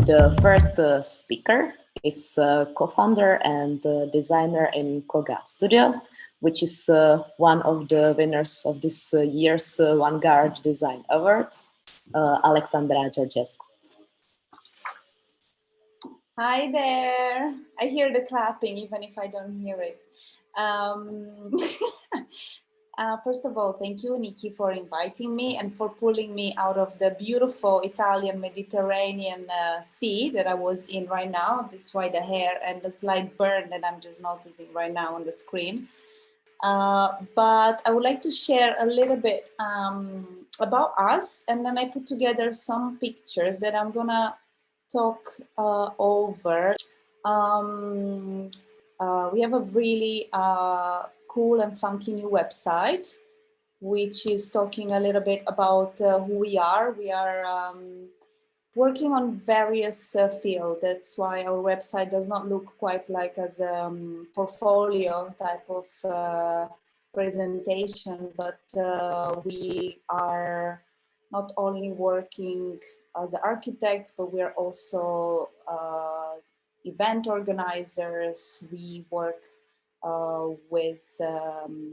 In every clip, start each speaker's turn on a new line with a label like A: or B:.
A: The first speaker is co-founder and designer in KOGAA Studio, which is one of the winners of this year's Vanguard Design Awards, Alexandra Georgescu.
B: Hi there. I hear the clapping, even if I don't hear it. First of all, thank you, Nikki, for inviting me and for pulling me out of the beautiful Italian Mediterranean sea that I was in right now. This is why the hair and the slight burn that I'm just noticing right now on the screen. But I would like to share a little bit about us, and then I put together some pictures that I'm gonna talk over. We have a really cool and funky new website, which is talking a little bit about who we are. We are working on various fields. That's why our website does not look quite like as a portfolio type of presentation, but we are not only working as architects, but we are also event organizers. We work with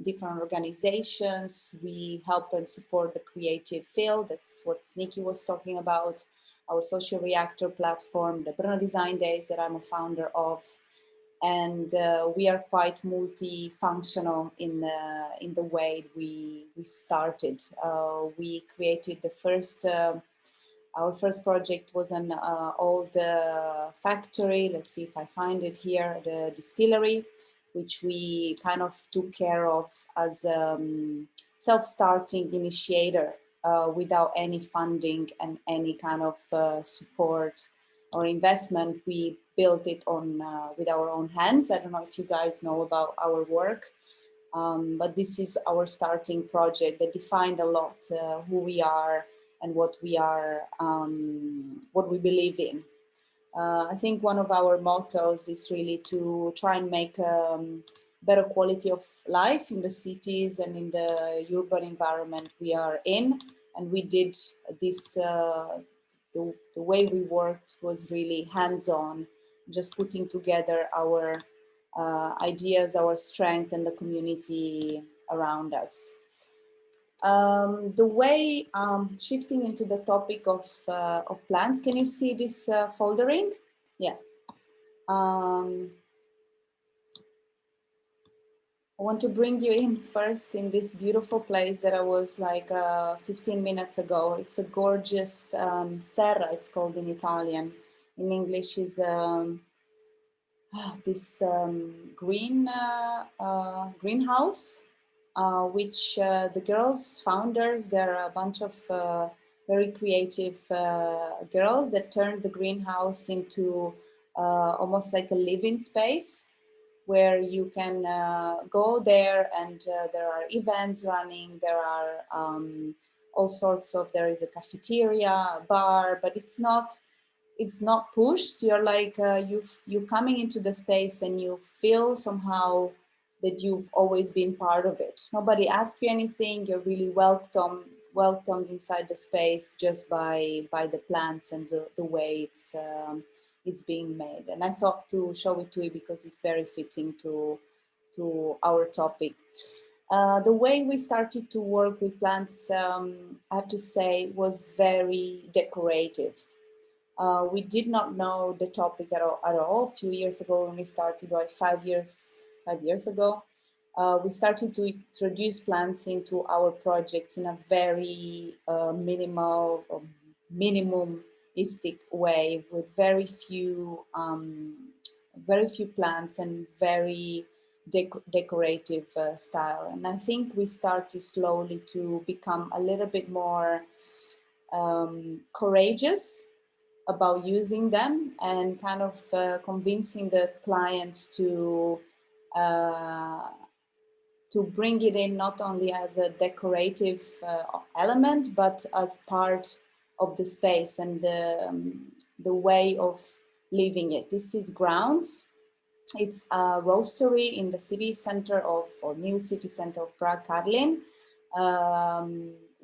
B: different organizations. We help and support the creative field. That's what Nikki was talking about. Our Social Reactor platform, the Brno Design Days that I'm a founder of. And we are quite multifunctional in the way we started. We created the first, our first project was an old factory. Let's see if I find it here, the distillery, which we kind of took care of as a self-starting initiator without any funding and any kind of support or investment. We built it on with our own hands. I don't know if you guys know about our work, but this is our starting project that defined a lot who we are and what we are, what we believe in. I think one of our mottos is really to try and make better quality of life in the cities and in the urban environment we are in. And we did this, the way we worked was really hands-on, just putting together our ideas, our strength, and the community around us. The way, shifting into the topic of plants, can you see this foldering? Yeah. I want to bring you in first in this beautiful place that I was like 15 minutes ago. It's a gorgeous serra, it's called in Italian. In English is this greenhouse, which the girls, founders, there are a bunch of very creative girls that turned the greenhouse into almost like a living space where you can go there and there are events running, there are all sorts of, there is a cafeteria, a bar, but it's not pushed. You're like, you coming into the space and you feel somehow that you've always been part of it. Nobody asks you anything, you're really welcomed inside the space just by the plants and the way it's being made. And I thought to show it to you because it's very fitting to our topic. The way we started to work with plants, I have to say, was very decorative. We did not know the topic at all. A few years ago when we started, like 5 years ago, we started to introduce plants into our projects in a very minimalistic way, with very few plants and very decorative style. And I think we started slowly to become a little bit more courageous about using them and kind of convincing the clients to bring it in not only as a decorative element, but as part of the space and the way of living it. This is Grounds. It's a roastery in the city center of, or new city center of Prague, Karlin,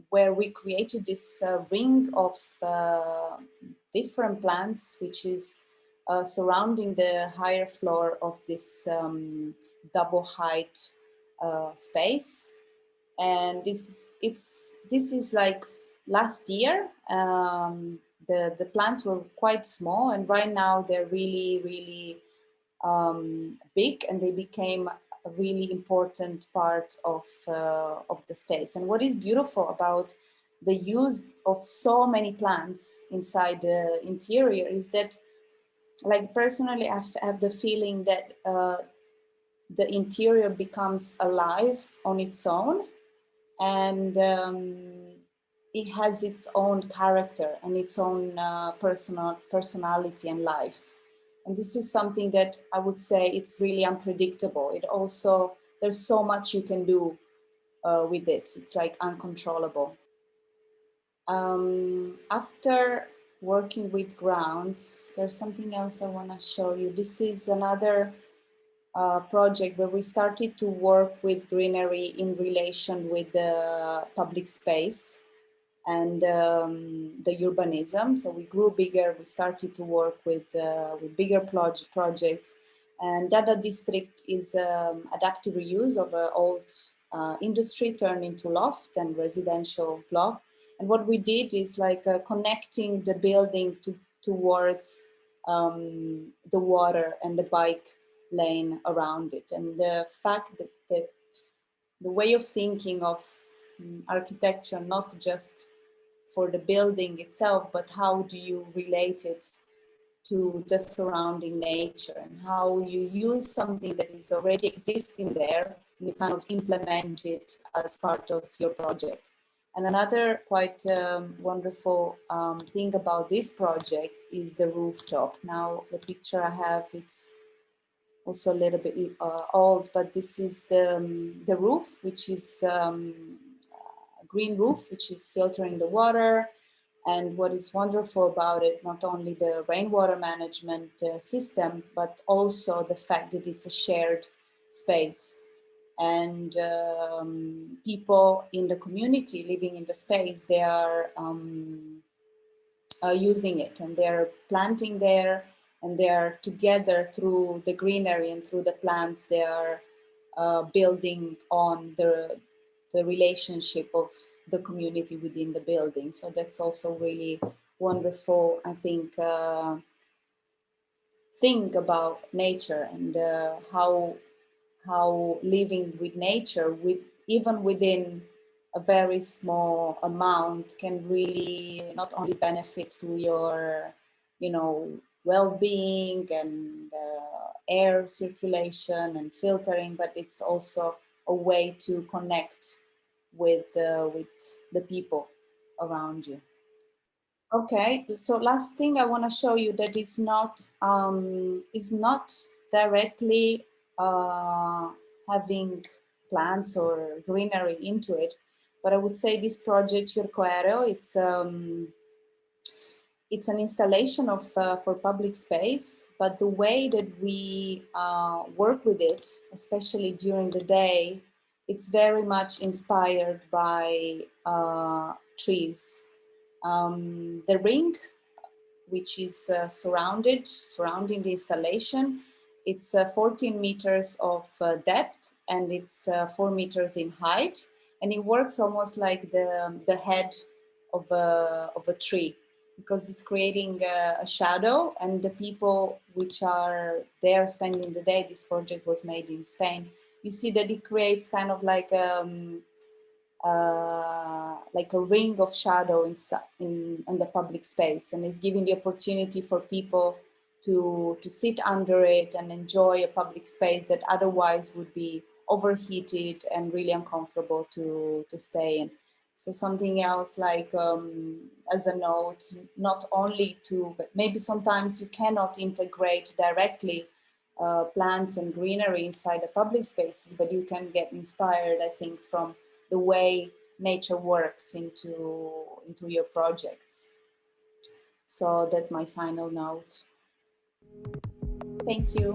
B: where we created this ring of different plants, which is surrounding the higher floor of this double height space. And this is like last year. The plants were quite small, and right now they're really big, and they became a really important part of the space. And what is beautiful about the use of so many plants inside the interior is that, like, personally, I have the feeling that the interior becomes alive on its own, and it has its own character and its own personality and life. And this is something that I would say it's really unpredictable. It also, there's so much you can do with it. It's like uncontrollable. After working with grounds, there's something else I want to show you. This is another project where we started to work with greenery in relation with the public space and the urbanism. So we grew bigger. We started to work with bigger projects. And Dada District is adaptive reuse of an old industry turned into loft and residential block. And what we did is like connecting the building towards the water and the bike lane around it. And the fact that the way of thinking of architecture, not just for the building itself, but how do you relate it to the surrounding nature, and how you use something that is already existing there and you kind of implement it as part of your project. And another quite wonderful thing about this project is the rooftop. Now, the picture I have, it's also a little bit old, but this is the roof, which is a green roof, which is filtering the water. And what is wonderful about it, not only the rainwater management system, but also the fact that it's a shared space. And people in the community living in the space, they are using it, and they're planting there, and they are together through the greenery and through the plants. They are building on the relationship of the community within the building. So that's also really wonderful, I think, thing about nature, and how living with nature, even within a very small amount, can really not only benefit to your, well-being and air circulation and filtering, but it's also a way to connect with the people around you. Okay, so last thing I want to show you that is not directly having plants or greenery into it, but I would say this project Circo Aereo, it's an installation of for public space, but the way that we work with it, especially during the day, it's very much inspired by trees. The ring, which is surrounding the installation, it's 14 meters of depth, and it's 4 meters in height, and it works almost like the head of a tree, because it's creating a shadow, and the people which are there spending the day, this project was made in Spain, you see that it creates kind of like a ring of shadow in the public space, and is giving the opportunity for people to sit under it and enjoy a public space that otherwise would be overheated and really uncomfortable to stay in. So something else, like as a note, not only but maybe sometimes you cannot integrate directly plants and greenery inside the public spaces, but you can get inspired, I think, from the way nature works into your projects. So that's my final note. Thank you.